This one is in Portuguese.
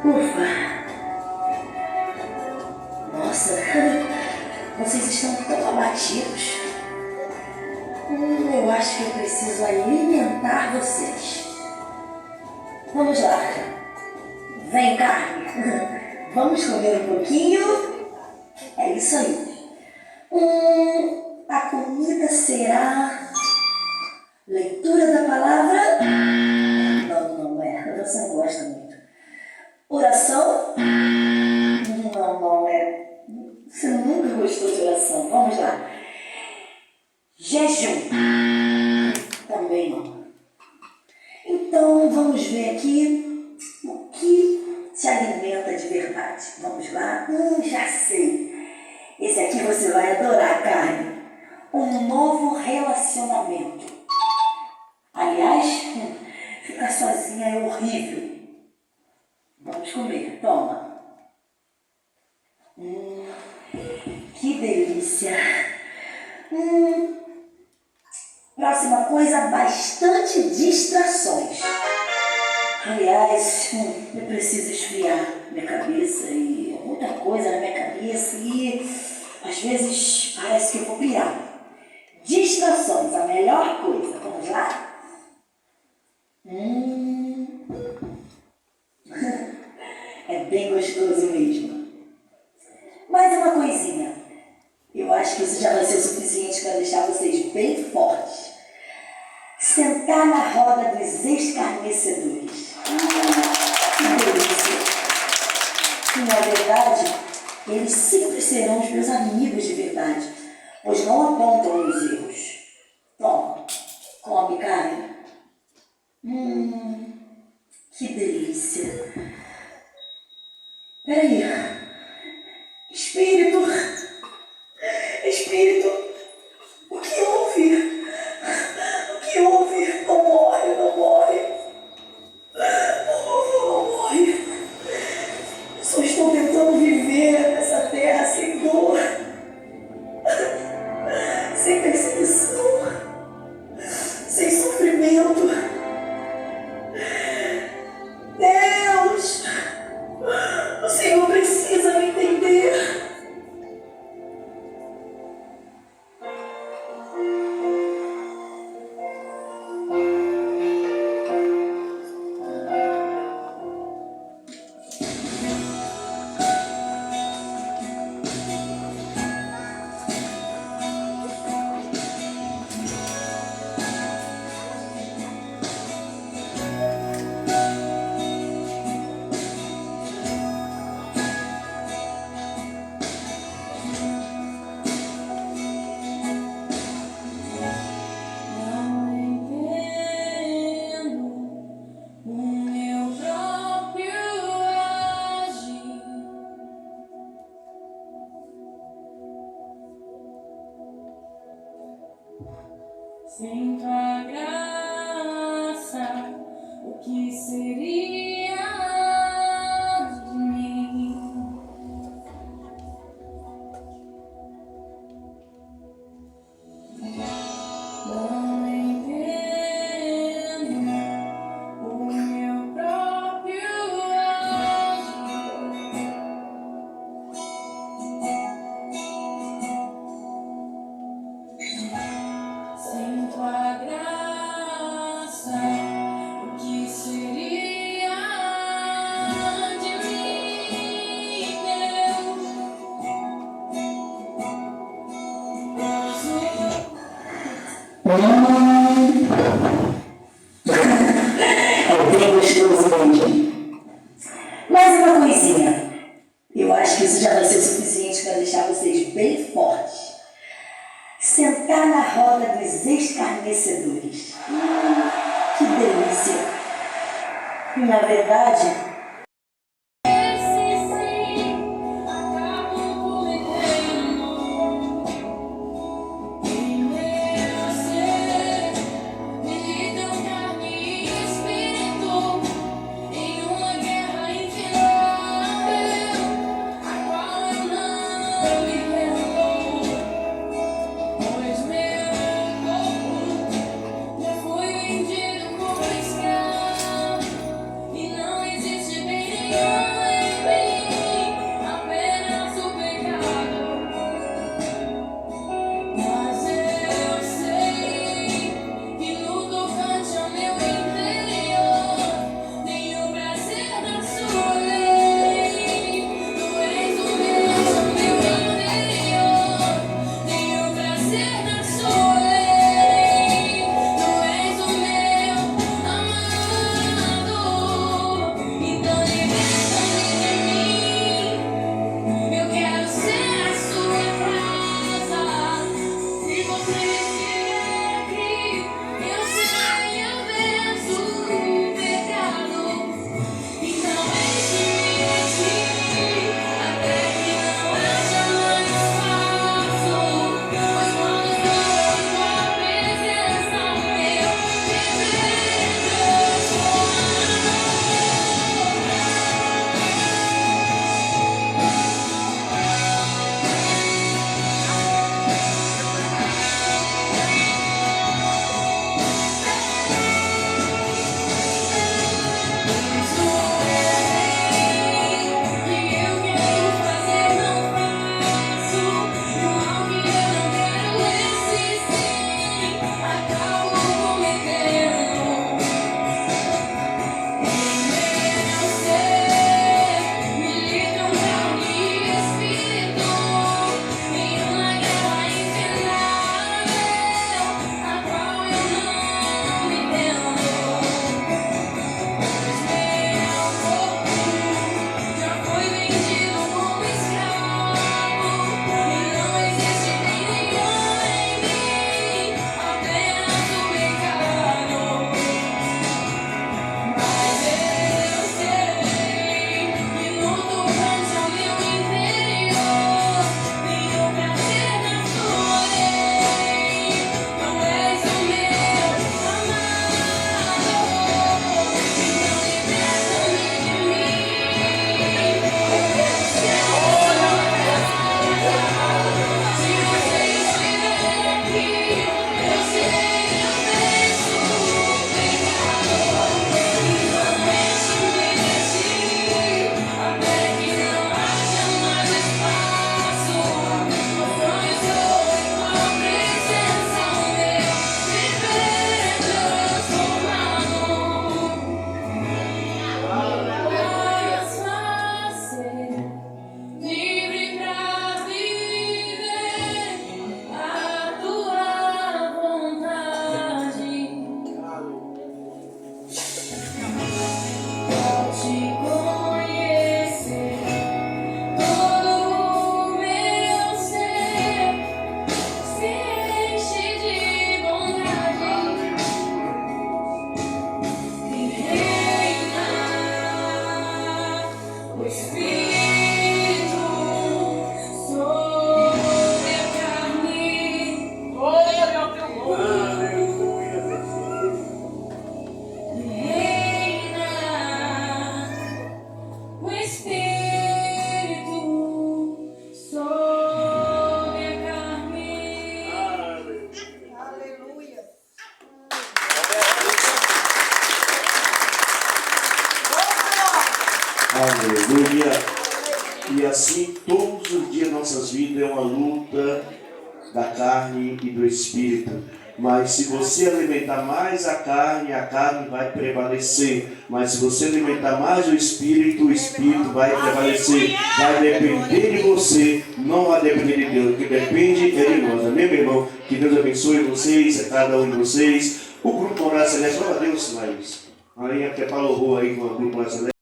Ufa! Nossa, vocês estão tão abatidos. Eu acho que eu preciso alimentar vocês. Vamos lá. Vem cá. Vamos comer um pouquinho. É isso aí. A comida será leitura da palavra. Não é. Você não gosta muito. Oração. Não é. Você nunca gostou de oração. Vamos lá. Jejum. Também não. Então vamos ver aqui o que te alimenta de verdade. Vamos lá. Já sei. Esse aqui você vai adorar, Carne. Um novo relacionamento. Aliás, ficar sozinha é horrível. Vamos comer. Toma. Que delícia. Próxima coisa, bastante distrações. Aliás, eu preciso esfriar minha cabeça e muita coisa na minha cabeça e às vezes parece que eu vou pirar. Distrações, a melhor coisa. Vamos lá? É bem gostoso mesmo. Mais uma coisinha. Eu acho que isso já vai ser o suficiente para deixar vocês bem fortes. Sentar na roda dos escarnecedores. Que delícia! Na verdade, eles sempre serão os meus amigos de verdade, pois não apontam os erros. Toma, come, Karen. Que delícia! Peraí. Espírito, o que houve? O que houve? Não morre. Não morre. Só estou tentando viver nessa terra sem dor, sem perseguição, sem sofrimento. Deus, o Senhor precisa me entender. Sem tua graça, o que seria de mim? Não entendo o meu próprio agir. Sem tua graça, o que seria de mim, Deus? É bem gostoso mesmo. Mais uma coisinha. Eu acho que isso já vai ser o suficiente para deixar vocês bem fortes. Sentar na roda dos escarnecedores. Que delícia! Na verdade, e não existe Aleluia. E assim, todos os dias nossas vidas é uma luta da carne e do espírito. Mas se você alimentar mais a carne vai prevalecer. Mas se você alimentar mais o espírito vai prevalecer. Vai depender de você, não vai depender de Deus. O que depende é de nós, amém, meu irmão? Que Deus abençoe vocês, a cada um de vocês. O grupo Morar Celeste, glória a Deus, Laís. Aí até falou aí com o grupo Morar Celeste.